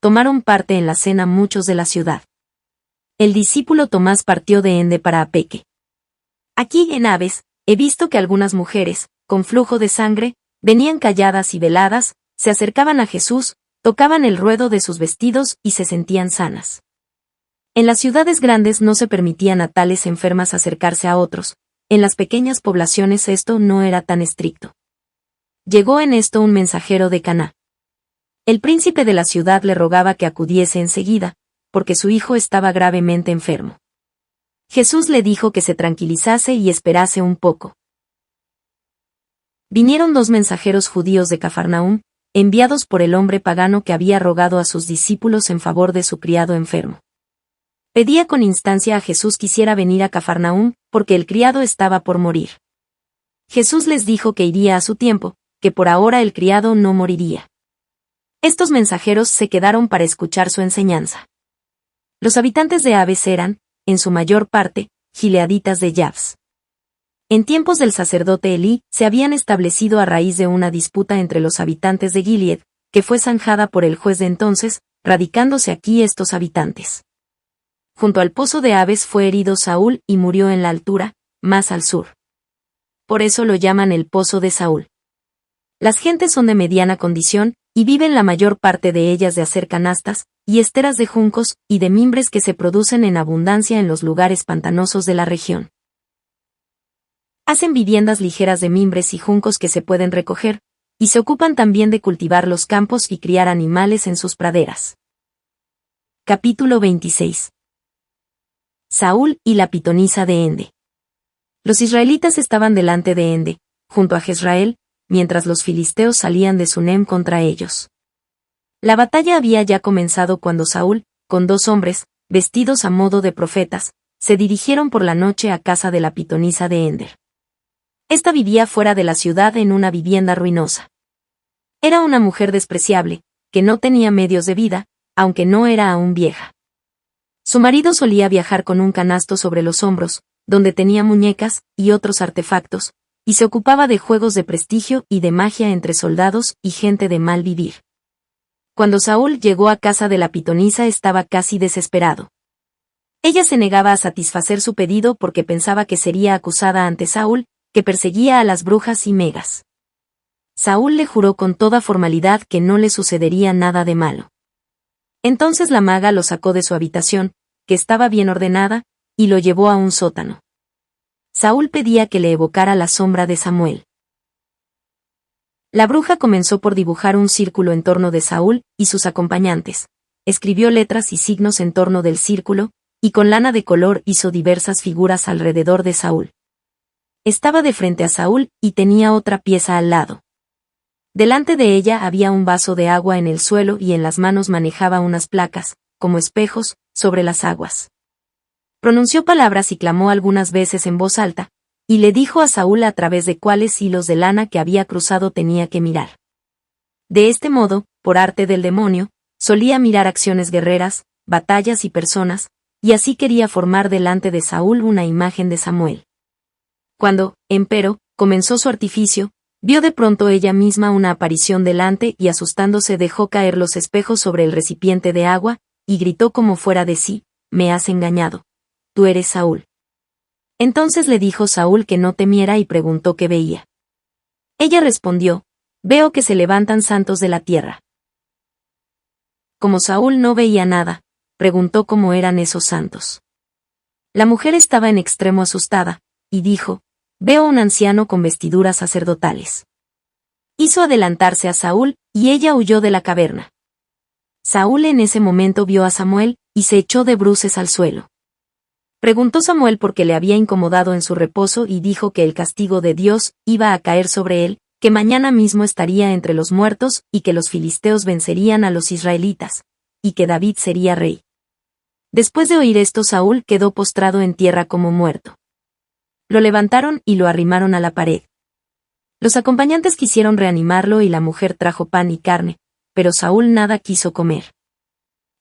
S1: Tomaron parte en la cena muchos de la ciudad. El discípulo Tomás partió de Ende para Apeque. Aquí en Aves, he visto que algunas mujeres, con flujo de sangre, venían calladas y veladas, se acercaban a Jesús, tocaban el ruedo de sus vestidos y se sentían sanas. En las ciudades grandes no se permitían a tales enfermas acercarse a otros, en las pequeñas poblaciones esto no era tan estricto. Llegó en esto un mensajero de Caná. El príncipe de la ciudad le rogaba que acudiese enseguida, porque su hijo estaba gravemente enfermo. Jesús le dijo que se tranquilizase y esperase un poco. Vinieron 2 mensajeros judíos de Cafarnaúm, enviados por el hombre pagano que había rogado a sus discípulos en favor de su criado enfermo. Pedía con instancia a Jesús quisiera venir a Cafarnaúm, porque el criado estaba por morir. Jesús les dijo que iría a su tiempo, que por ahora el criado no moriría. Estos mensajeros se quedaron para escuchar su enseñanza. Los habitantes de Aves eran, en su mayor parte, gileaditas de Yavs. En tiempos del sacerdote Elí, se habían establecido a raíz de una disputa entre los habitantes de Gilead, que fue zanjada por el juez de entonces, radicándose aquí estos habitantes. Junto al pozo de Aves fue herido Saúl y murió en la altura, más al sur. Por eso lo llaman el pozo de Saúl. Las gentes son de mediana condición, y viven la mayor parte de ellas de hacer canastas, y esteras de juncos, y de mimbres que se producen en abundancia en los lugares pantanosos de la región. Hacen viviendas ligeras de mimbres y juncos que se pueden recoger, y se ocupan también de cultivar los campos y criar animales en sus praderas. Capítulo 26. Saúl y la pitonisa de Ende. Los israelitas estaban delante de Ende, junto a Jezreel, mientras los filisteos salían de Sunem contra ellos. La batalla había ya comenzado cuando Saúl, con 2 hombres, vestidos a modo de profetas, se dirigieron por la noche a casa de la pitonisa de Ender. Esta vivía fuera de la ciudad en una vivienda ruinosa. Era una mujer despreciable, que no tenía medios de vida, aunque no era aún vieja. Su marido solía viajar con un canasto sobre los hombros, donde tenía muñecas y otros artefactos, y se ocupaba de juegos de prestigio y de magia entre soldados y gente de mal vivir. Cuando Saúl llegó a casa de la pitonisa estaba casi desesperado. Ella se negaba a satisfacer su pedido porque pensaba que sería acusada ante Saúl, que perseguía a las brujas y megas. Saúl le juró con toda formalidad que no le sucedería nada de malo. Entonces la maga lo sacó de su habitación, que estaba bien ordenada, y lo llevó a un sótano. Saúl pedía que le evocara la sombra de Samuel. La bruja comenzó por dibujar un círculo en torno de Saúl y sus acompañantes, escribió letras y signos en torno del círculo, y con lana de color hizo diversas figuras alrededor de Saúl. Estaba de frente a Saúl y tenía otra pieza al lado. Delante de ella había un vaso de agua en el suelo y en las manos manejaba unas placas, como espejos, sobre las aguas. Pronunció palabras y clamó algunas veces en voz alta, y le dijo a Saúl a través de cuáles hilos de lana que había cruzado tenía que mirar. De este modo, por arte del demonio, solía mirar acciones guerreras, batallas y personas, y así quería formar delante de Saúl una imagen de Samuel. Cuando, empero, comenzó su artificio, vio de pronto ella misma una aparición delante y asustándose dejó caer los espejos sobre el recipiente de agua, y gritó como fuera de sí, «Me has engañado. Tú eres Saúl». Entonces le dijo Saúl que no temiera y preguntó qué veía. Ella respondió, «Veo que se levantan santos de la tierra». Como Saúl no veía nada, preguntó cómo eran esos santos. La mujer estaba en extremo asustada, y dijo, «Veo un anciano con vestiduras sacerdotales». Hizo adelantarse a Saúl, y ella huyó de la caverna. Saúl en ese momento vio a Samuel, y se echó de bruces al suelo. Preguntó Samuel por qué le había incomodado en su reposo y dijo que el castigo de Dios iba a caer sobre él, que mañana mismo estaría entre los muertos y que los filisteos vencerían a los israelitas, y que David sería rey. Después de oír esto Saúl quedó postrado en tierra como muerto. Lo levantaron y lo arrimaron a la pared. Los acompañantes quisieron reanimarlo y la mujer trajo pan y carne, pero Saúl nada quiso comer.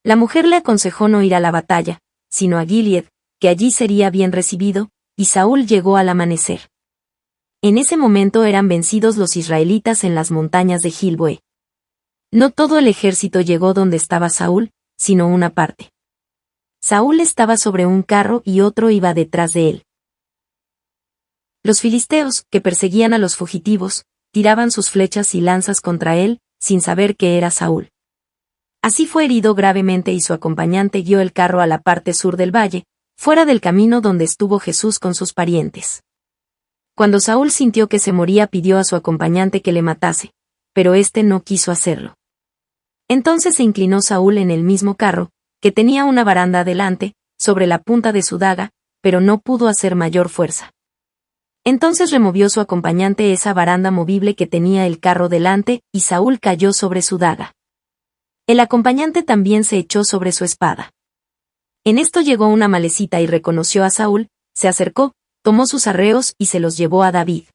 S1: La mujer le aconsejó no ir a la batalla, sino a Gilead, que allí sería bien recibido, y Saúl llegó al amanecer. En ese momento eran vencidos los israelitas en las montañas de Gilboe. No todo el ejército llegó donde estaba Saúl, sino una parte. Saúl estaba sobre un carro y otro iba detrás de él. Los filisteos, que perseguían a los fugitivos, tiraban sus flechas y lanzas contra él, sin saber que era Saúl. Así fue herido gravemente y su acompañante guió el carro a la parte sur del valle, fuera del camino donde estuvo Jesús con sus parientes. Cuando Saúl sintió que se moría, pidió a su acompañante que le matase, pero éste no quiso hacerlo. Entonces se inclinó Saúl en el mismo carro, que tenía una baranda adelante, sobre la punta de su daga, pero no pudo hacer mayor fuerza. Entonces removió su acompañante esa baranda movible que tenía el carro delante, y Saúl cayó sobre su daga. El acompañante también se echó sobre su espada. En esto llegó una malecita y reconoció a Saúl, se acercó, tomó sus arreos y se los llevó a David.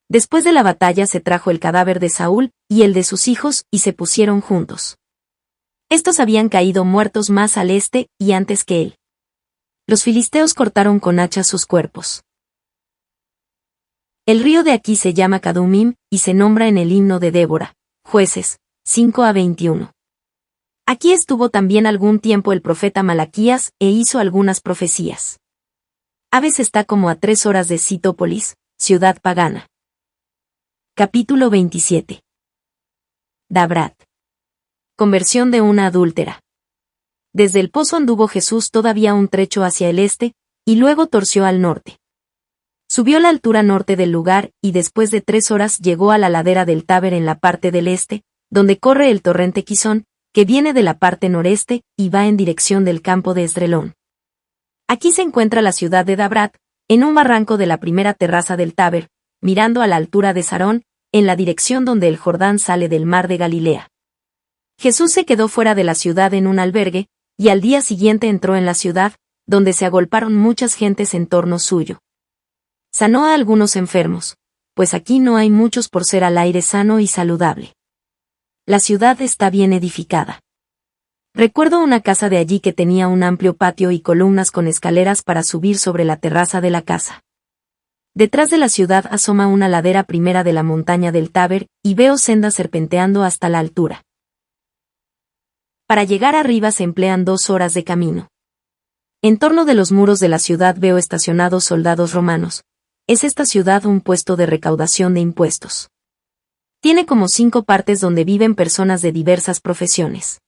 S1: Después de la batalla se trajo el cadáver de Saúl y el de sus hijos y se pusieron juntos. Estos habían caído muertos más al este y antes que él. Los filisteos cortaron con hachas sus cuerpos. El río de aquí se llama Kadumim y se nombra en el himno de Débora, Jueces 5-21. Aquí estuvo también algún tiempo el profeta Malaquías e hizo algunas profecías. Aves está como a 3 horas de Sitópolis, ciudad pagana. Capítulo 27. Dabrat. Conversión de una adúltera. Desde el pozo anduvo Jesús todavía un trecho hacia el este, y luego torció al norte. Subió la altura norte del lugar y después de 3 horas llegó a la ladera del Táber en la parte del este, donde corre el torrente Quizón, que viene de la parte noreste y va en dirección del campo de Esdrelón. Aquí se encuentra la ciudad de Dabrat, en un barranco de la primera terraza del Táber, mirando a la altura de Sarón, en la dirección donde el Jordán sale del mar de Galilea. Jesús se quedó fuera de la ciudad en un albergue, y al día siguiente entró en la ciudad, donde se agolparon muchas gentes en torno suyo. Sanó a algunos enfermos, pues aquí no hay muchos por ser al aire sano y saludable. La ciudad está bien edificada. Recuerdo una casa de allí que tenía un amplio patio y columnas con escaleras para subir sobre la terraza de la casa. Detrás de la ciudad asoma una ladera primera de la montaña del Táber, y veo sendas serpenteando hasta la altura. Para llegar arriba se emplean 2 horas de camino. En torno de los muros de la ciudad veo estacionados soldados romanos. Es esta ciudad un puesto de recaudación de impuestos. Tiene como 5 partes donde viven personas de diversas profesiones.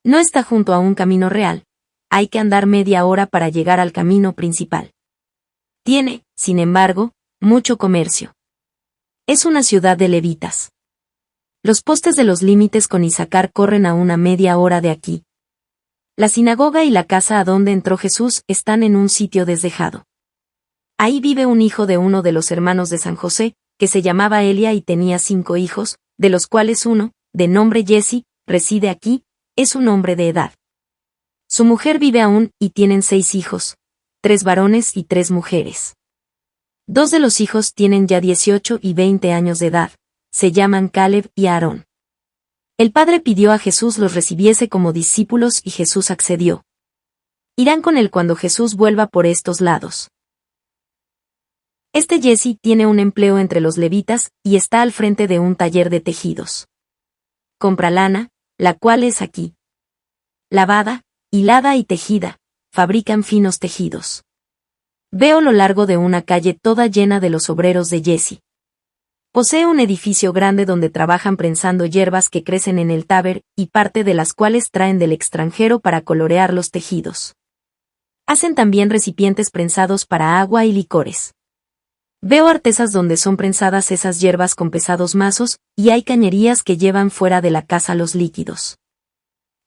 S1: No está junto a un camino real, hay que andar media hora para llegar al camino principal. Tiene, sin embargo, mucho comercio. Es una ciudad de levitas. Los postes de los límites con Isaacar corren a una media hora de aquí. La sinagoga y la casa a donde entró Jesús están en un sitio desdejado. Ahí vive un hijo de uno de los hermanos de San José, que se llamaba Elia y tenía 5 hijos, de los cuales uno, de nombre Jesse, reside aquí, es un hombre de edad. Su mujer vive aún y tienen 6 hijos, 3 varones y 3 mujeres. 2 de los hijos tienen ya 18 y 20 años de edad, se llaman Caleb y Aarón. El padre pidió a Jesús los recibiese como discípulos y Jesús accedió. Irán con él cuando Jesús vuelva por estos lados. Este Jesse tiene un empleo entre los levitas y está al frente de un taller de tejidos. Compra lana, la cual es aquí. Lavada, hilada y tejida, fabrican finos tejidos. Veo lo largo de una calle toda llena de los obreros de Jesse. Posee un edificio grande donde trabajan prensando hierbas que crecen en el Táber y parte de las cuales traen del extranjero para colorear los tejidos. Hacen también recipientes prensados para agua y licores. Veo artesas donde son prensadas esas hierbas con pesados mazos, y hay cañerías que llevan fuera de la casa los líquidos.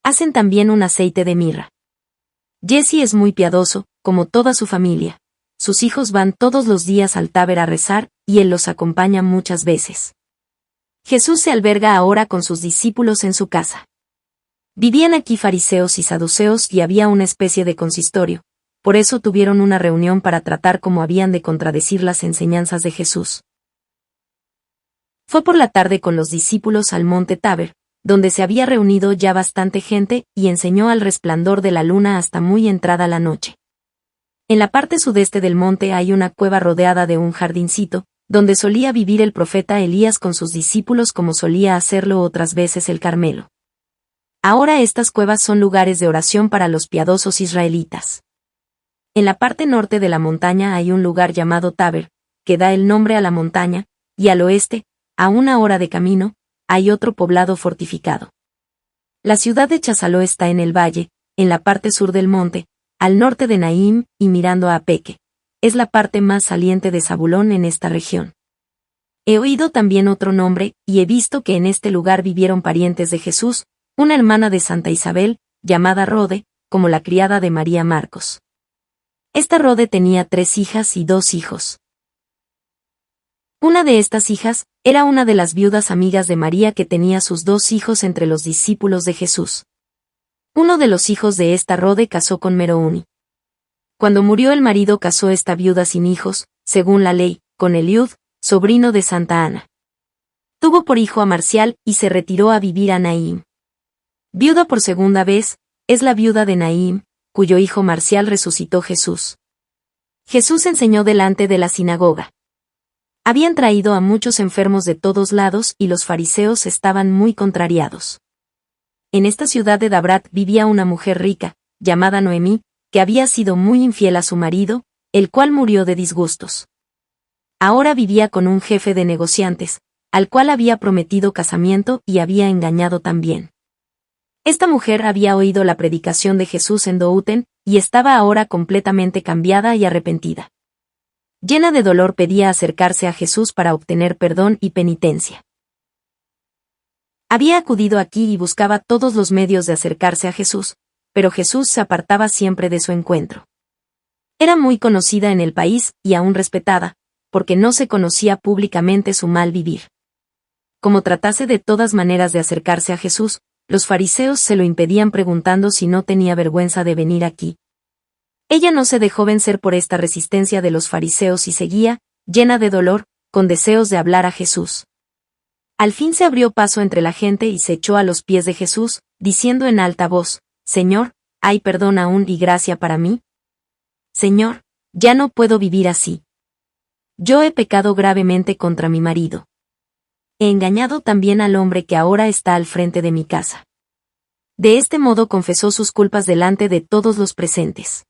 S1: Hacen también un aceite de mirra. Jesse es muy piadoso, como toda su familia. Sus hijos van todos los días al Táber a rezar, y él los acompaña muchas veces. Jesús se alberga ahora con sus discípulos en su casa. Vivían aquí fariseos y saduceos y había una especie de consistorio. Por eso tuvieron una reunión para tratar cómo habían de contradecir las enseñanzas de Jesús. Fue por la tarde con los discípulos al monte Táber, donde se había reunido ya bastante gente, y enseñó al resplandor de la luna hasta muy entrada la noche. En la parte sudeste del monte hay una cueva rodeada de un jardincito, donde solía vivir el profeta Elías con sus discípulos como solía hacerlo otras veces el Carmelo. Ahora estas cuevas son lugares de oración para los piadosos israelitas. En la parte norte de la montaña hay un lugar llamado Taber, que da el nombre a la montaña, y al oeste, a 1 hora de camino, hay otro poblado fortificado. La ciudad de Chazaló está en el valle, en la parte sur del monte, al norte de Naim y mirando a Apeque. Es la parte más saliente de Zabulón en esta región. He oído también otro nombre, y he visto que en este lugar vivieron parientes de Jesús, una hermana de Santa Isabel, llamada Rode, como la criada de María Marcos. Esta Rode tenía 3 hijas y 2 hijos. Una de estas hijas era una de las viudas amigas de María que tenía sus 2 hijos entre los discípulos de Jesús. Uno de los hijos de esta Rode casó con Merouni. Cuando murió el marido casó esta viuda sin hijos, según la ley, con Eliud, sobrino de Santa Ana. Tuvo por hijo a Marcial y se retiró a vivir a Naim. Viuda por segunda vez, es la viuda de Naim, cuyo hijo Marcial resucitó Jesús. Jesús enseñó delante de la sinagoga. Habían traído a muchos enfermos de todos lados y los fariseos estaban muy contrariados. En esta ciudad de Dabrat vivía una mujer rica, llamada Noemí, que había sido muy infiel a su marido, el cual murió de disgustos. Ahora vivía con un jefe de negociantes, al cual había prometido casamiento y había engañado también. Esta mujer había oído la predicación de Jesús en Douten, y estaba ahora completamente cambiada y arrepentida. Llena de dolor pedía acercarse a Jesús para obtener perdón y penitencia. Había acudido aquí y buscaba todos los medios de acercarse a Jesús, pero Jesús se apartaba siempre de su encuentro. Era muy conocida en el país y aún respetada, porque no se conocía públicamente su mal vivir. Como tratase de todas maneras de acercarse a Jesús, los fariseos se lo impedían preguntando si no tenía vergüenza de venir aquí. Ella no se dejó vencer por esta resistencia de los fariseos y seguía, llena de dolor, con deseos de hablar a Jesús. Al fin se abrió paso entre la gente y se echó a los pies de Jesús, diciendo en alta voz: Señor, ¿hay perdón aún y gracia para mí? Señor, ya no puedo vivir así. Yo he pecado gravemente contra mi marido. He engañado también al hombre que ahora está al frente de mi casa. De este modo confesó sus culpas delante de todos los presentes.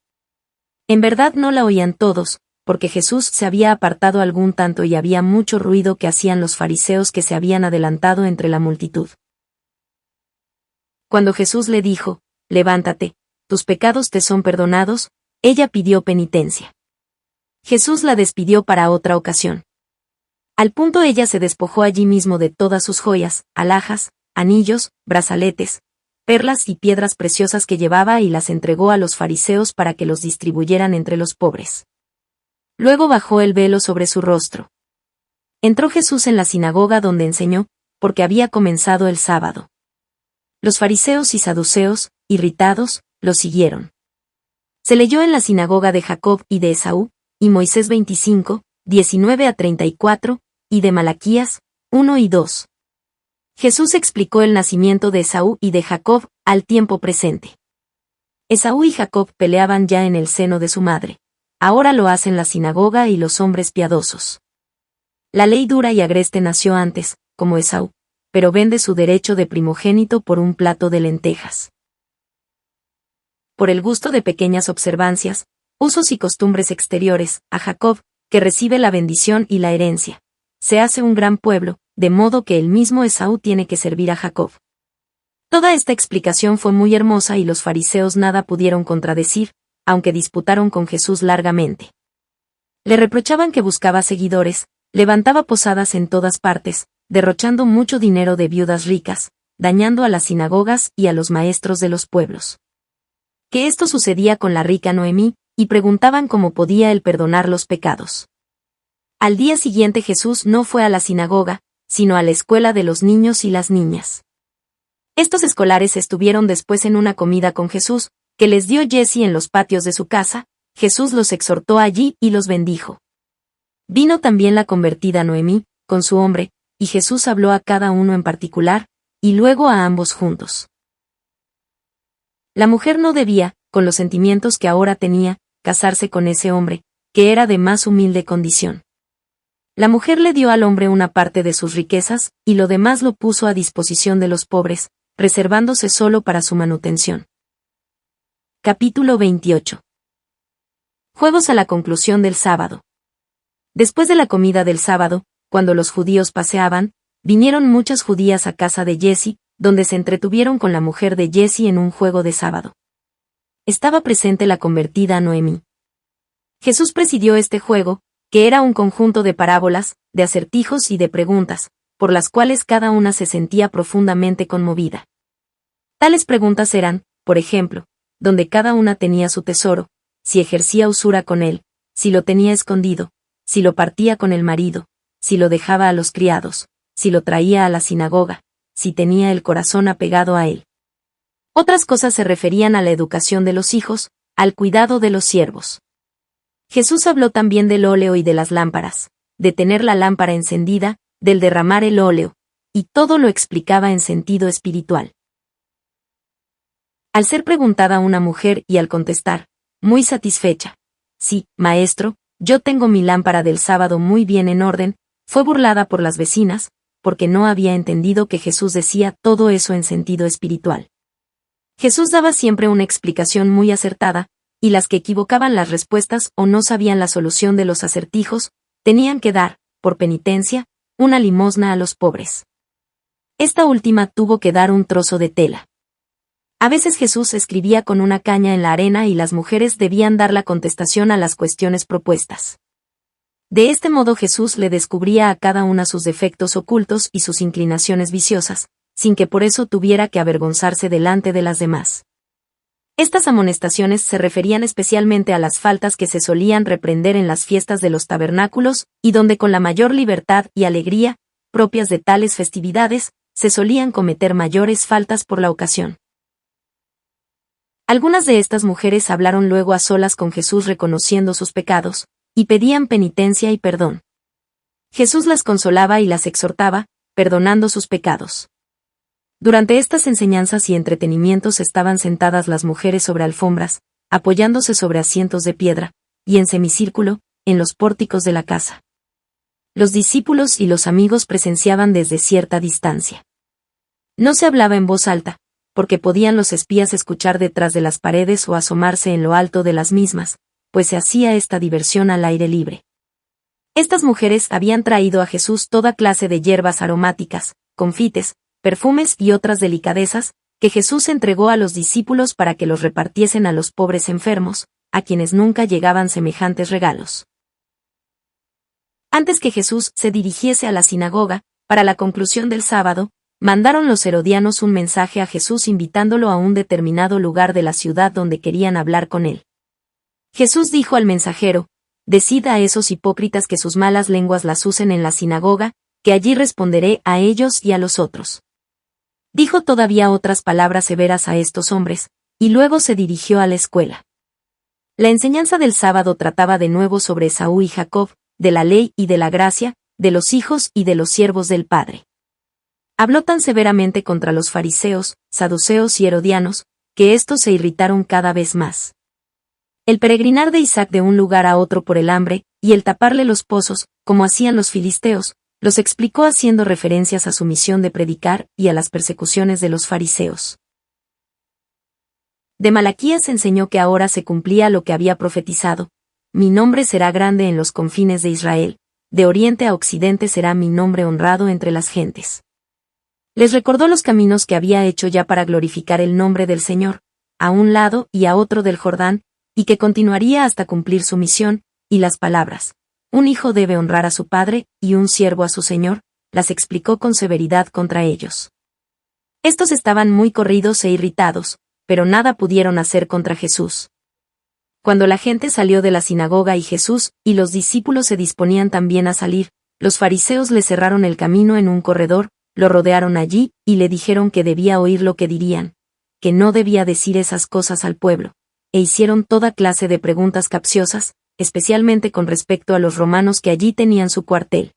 S1: En verdad no la oían todos, porque Jesús se había apartado algún tanto y había mucho ruido que hacían los fariseos que se habían adelantado entre la multitud. Cuando Jesús le dijo: Levántate, tus pecados te son perdonados, ella pidió penitencia. Jesús la despidió para otra ocasión. Al punto ella se despojó allí mismo de todas sus joyas, alhajas, anillos, brazaletes, perlas y piedras preciosas que llevaba y las entregó a los fariseos para que los distribuyeran entre los pobres. Luego bajó el velo sobre su rostro. Entró Jesús en la sinagoga donde enseñó, porque había comenzado el sábado. Los fariseos y saduceos, irritados, lo siguieron. Se leyó en la sinagoga de Jacob y de Esaú, y Moisés 25, 19-34, y de Malaquías, 1 y 2. Jesús explicó el nacimiento de Esaú y de Jacob, al tiempo presente. Esaú y Jacob peleaban ya en el seno de su madre. Ahora lo hacen la sinagoga y los hombres piadosos. La ley dura y agreste nació antes, como Esaú, pero vende su derecho de primogénito por un plato de lentejas. Por el gusto de pequeñas observancias, usos y costumbres exteriores, a Jacob, que recibe la bendición y la herencia, se hace un gran pueblo, de modo que el mismo Esaú tiene que servir a Jacob. Toda esta explicación fue muy hermosa y los fariseos nada pudieron contradecir, aunque disputaron con Jesús largamente. Le reprochaban que buscaba seguidores, levantaba posadas en todas partes, derrochando mucho dinero de viudas ricas, dañando a las sinagogas y a los maestros de los pueblos. Que esto sucedía con la rica Noemí, y preguntaban cómo podía él perdonar los pecados. Al día siguiente Jesús no fue a la sinagoga, sino a la escuela de los niños y las niñas. Estos escolares estuvieron después en una comida con Jesús, que les dio Jesse en los patios de su casa. Jesús los exhortó allí y los bendijo. Vino también la convertida Noemí, con su hombre, y Jesús habló a cada uno en particular, y luego a ambos juntos. La mujer no debía, con los sentimientos que ahora tenía, casarse con ese hombre, que era de más humilde condición. La mujer le dio al hombre una parte de sus riquezas, y lo demás lo puso a disposición de los pobres, reservándose solo para su manutención. Capítulo 28. Juegos a la conclusión del sábado. Después de la comida del sábado, cuando los judíos paseaban, vinieron muchas judías a casa de Jesse, donde se entretuvieron con la mujer de Jesse en un juego de sábado. Estaba presente la convertida Noemí. Jesús presidió este juego, que era un conjunto de parábolas, de acertijos y de preguntas, por las cuales cada una se sentía profundamente conmovida. Tales preguntas eran, por ejemplo, dónde cada una tenía su tesoro, si ejercía usura con él, si lo tenía escondido, si lo partía con el marido, si lo dejaba a los criados, si lo traía a la sinagoga, si tenía el corazón apegado a él. Otras cosas se referían a la educación de los hijos, al cuidado de los siervos. Jesús habló también del óleo y de las lámparas, de tener la lámpara encendida, del derramar el óleo, y todo lo explicaba en sentido espiritual. Al ser preguntada una mujer y al contestar, muy satisfecha, sí, maestro, yo tengo mi lámpara del sábado muy bien en orden, fue burlada por las vecinas, porque no había entendido que Jesús decía todo eso en sentido espiritual. Jesús daba siempre una explicación muy acertada, y las que equivocaban las respuestas o no sabían la solución de los acertijos, tenían que dar, por penitencia, una limosna a los pobres. Esta última tuvo que dar un trozo de tela. A veces Jesús escribía con una caña en la arena y las mujeres debían dar la contestación a las cuestiones propuestas. De este modo Jesús le descubría a cada una sus defectos ocultos y sus inclinaciones viciosas, sin que por eso tuviera que avergonzarse delante de las demás. Estas amonestaciones se referían especialmente a las faltas que se solían reprender en las fiestas de los tabernáculos, y donde con la mayor libertad y alegría, propias de tales festividades, se solían cometer mayores faltas por la ocasión. Algunas de estas mujeres hablaron luego a solas con Jesús reconociendo sus pecados, y pedían penitencia y perdón. Jesús las consolaba y las exhortaba, perdonando sus pecados. Durante estas enseñanzas y entretenimientos estaban sentadas las mujeres sobre alfombras, apoyándose sobre asientos de piedra, y en semicírculo, en los pórticos de la casa. Los discípulos y los amigos presenciaban desde cierta distancia. No se hablaba en voz alta, porque podían los espías escuchar detrás de las paredes o asomarse en lo alto de las mismas, pues se hacía esta diversión al aire libre. Estas mujeres habían traído a Jesús toda clase de hierbas aromáticas, confites, perfumes y otras delicadezas, que Jesús entregó a los discípulos para que los repartiesen a los pobres enfermos, a quienes nunca llegaban semejantes regalos. Antes que Jesús se dirigiese a la sinagoga, para la conclusión del sábado, mandaron los herodianos un mensaje a Jesús invitándolo a un determinado lugar de la ciudad donde querían hablar con él. Jesús dijo al mensajero, «Decid a esos hipócritas que sus malas lenguas las usen en la sinagoga, que allí responderé a ellos y a los otros». Dijo todavía otras palabras severas a estos hombres, y luego se dirigió a la escuela. La enseñanza del sábado trataba de nuevo sobre Esaú y Jacob, de la ley y de la gracia, de los hijos y de los siervos del Padre. Habló tan severamente contra los fariseos, saduceos y herodianos, que éstos se irritaron cada vez más. El peregrinar de Isaac de un lugar a otro por el hambre, y el taparle los pozos, como hacían los filisteos, los explicó haciendo referencias a su misión de predicar y a las persecuciones de los fariseos. De Malaquías enseñó que ahora se cumplía lo que había profetizado: «Mi nombre será grande en los confines de Israel, de oriente a occidente será mi nombre honrado entre las gentes». Les recordó los caminos que había hecho ya para glorificar el nombre del Señor, a un lado y a otro del Jordán, y que continuaría hasta cumplir su misión, y las palabras: «Un hijo debe honrar a su padre, y un siervo a su señor», las explicó con severidad contra ellos. Estos estaban muy corridos e irritados, pero nada pudieron hacer contra Jesús. Cuando la gente salió de la sinagoga y Jesús y los discípulos se disponían también a salir, los fariseos le cerraron el camino en un corredor, lo rodearon allí, y le dijeron que debía oír lo que dirían, que no debía decir esas cosas al pueblo, e hicieron toda clase de preguntas capciosas, especialmente con respecto a los romanos que allí tenían su cuartel.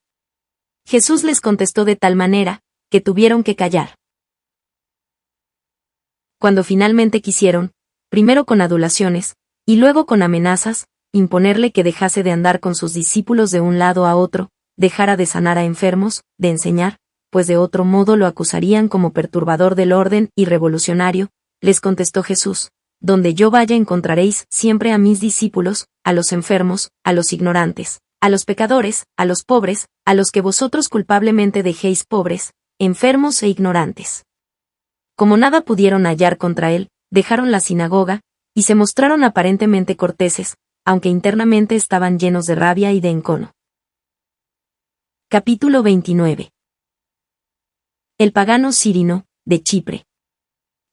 S1: Jesús les contestó de tal manera, que tuvieron que callar. Cuando finalmente quisieron, primero con adulaciones, y luego con amenazas, imponerle que dejase de andar con sus discípulos de un lado a otro, dejara de sanar a enfermos, de enseñar, pues de otro modo lo acusarían como perturbador del orden y revolucionario, les contestó Jesús: donde yo vaya encontraréis siempre a mis discípulos, a los enfermos, a los ignorantes, a los pecadores, a los pobres, a los que vosotros culpablemente dejéis pobres, enfermos e ignorantes. Como nada pudieron hallar contra él, dejaron la sinagoga, y se mostraron aparentemente corteses, aunque internamente estaban llenos de rabia y de encono. Capítulo 29. El pagano Cirinio, de Chipre.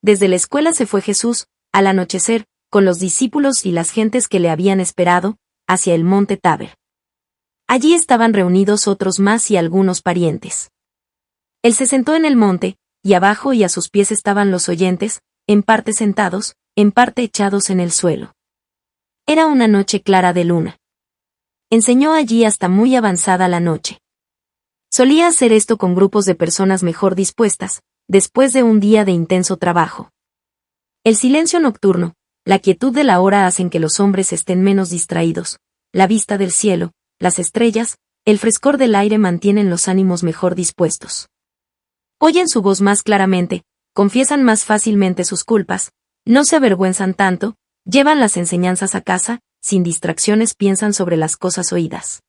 S1: Desde la escuela se fue Jesús, al anochecer, con los discípulos y las gentes que le habían esperado, hacia el monte Taber. Allí estaban reunidos otros más y algunos parientes. Él se sentó en el monte, y abajo y a sus pies estaban los oyentes, en parte sentados, en parte echados en el suelo. Era una noche clara de luna. Enseñó allí hasta muy avanzada la noche. Solía hacer esto con grupos de personas mejor dispuestas, después de un día de intenso trabajo. El silencio nocturno, la quietud de la hora hacen que los hombres estén menos distraídos, la vista del cielo, las estrellas, el frescor del aire mantienen los ánimos mejor dispuestos. Oyen su voz más claramente, confiesan más fácilmente sus culpas, no se avergüenzan tanto, llevan las enseñanzas a casa, sin distracciones piensan sobre las cosas oídas.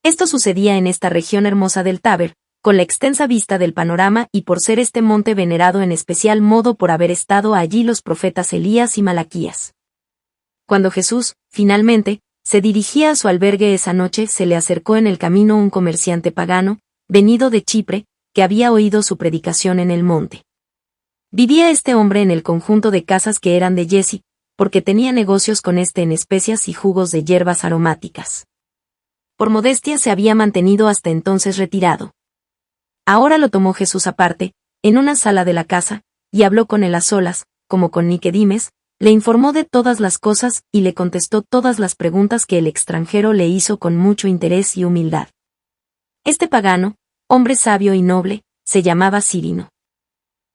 S1: Esto sucedía en esta región hermosa del Taber, con la extensa vista del panorama y por ser este monte venerado en especial modo por haber estado allí los profetas Elías y Malaquías. Cuando Jesús, finalmente, se dirigía a su albergue esa noche, se le acercó en el camino un comerciante pagano, venido de Chipre, que había oído su predicación en el monte. Vivía este hombre en el conjunto de casas que eran de Jesse, porque tenía negocios con éste en especias y jugos de hierbas aromáticas. Por modestia se había mantenido hasta entonces retirado. Ahora lo tomó Jesús aparte, en una sala de la casa, y habló con él a solas, como con Nicodemes, le informó de todas las cosas y le contestó todas las preguntas que el extranjero le hizo con mucho interés y humildad. Este pagano, hombre sabio y noble, se llamaba Cirinio.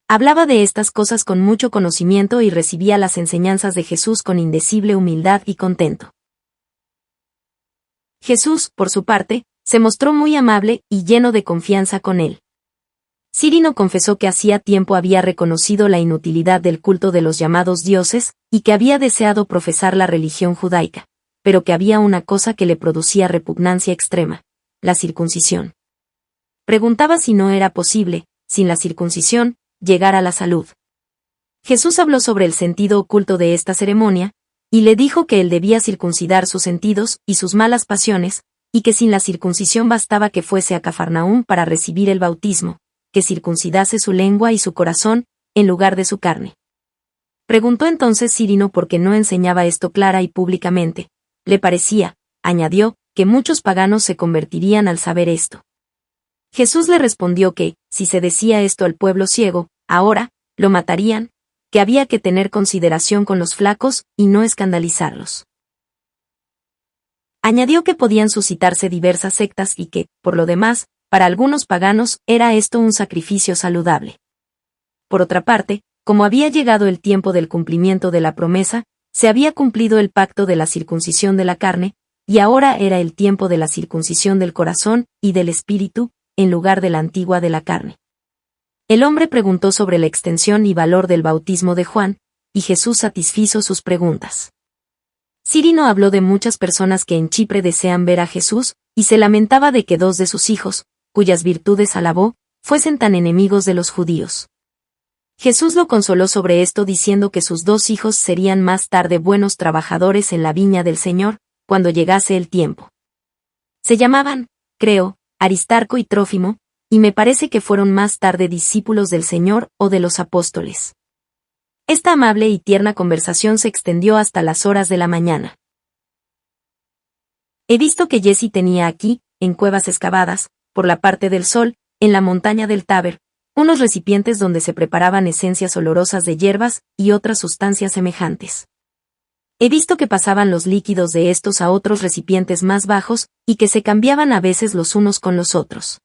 S1: Hablaba de estas cosas con mucho conocimiento y recibía las enseñanzas de Jesús con indecible humildad y contento. Jesús, por su parte, se mostró muy amable y lleno de confianza con él. Cirinio confesó que hacía tiempo había reconocido la inutilidad del culto de los llamados dioses, y que había deseado profesar la religión judaica, pero que había una cosa que le producía repugnancia extrema: la circuncisión. Preguntaba si no era posible, sin la circuncisión, llegar a la salud. Jesús habló sobre el sentido oculto de esta ceremonia, y le dijo que él debía circuncidar sus sentidos y sus malas pasiones, y que sin la circuncisión bastaba que fuese a Cafarnaúm para recibir el bautismo, que circuncidase su lengua y su corazón, en lugar de su carne. Preguntó entonces Cirinio por qué no enseñaba esto clara y públicamente. Le parecía, añadió, que muchos paganos se convertirían al saber esto. Jesús le respondió que, si se decía esto al pueblo ciego, ahora, lo matarían, que había que tener consideración con los flacos y no escandalizarlos. Añadió que podían suscitarse diversas sectas y que, por lo demás, para algunos paganos era esto un sacrificio saludable. Por otra parte, como había llegado el tiempo del cumplimiento de la promesa, se había cumplido el pacto de la circuncisión de la carne, y ahora era el tiempo de la circuncisión del corazón y del espíritu, en lugar de la antigua de la carne. El hombre preguntó sobre la extensión y valor del bautismo de Juan, y Jesús satisfizo sus preguntas. Cirinio habló de muchas personas que en Chipre desean ver a Jesús, y se lamentaba de que dos de sus hijos, cuyas virtudes alabó, fuesen tan enemigos de los judíos. Jesús lo consoló sobre esto diciendo que sus dos hijos serían más tarde buenos trabajadores en la viña del Señor, cuando llegase el tiempo. Se llamaban, creo, Aristarco y Trófimo, y me parece que fueron más tarde discípulos del Señor o de los apóstoles. Esta amable y tierna conversación se extendió hasta las horas de la mañana. He visto que Jesse tenía aquí, en cuevas excavadas, por la parte del sol, en la montaña del Taber, unos recipientes donde se preparaban esencias olorosas de hierbas y otras sustancias semejantes. He visto que pasaban los líquidos de estos a otros recipientes más bajos, y que se cambiaban a veces los unos con los otros.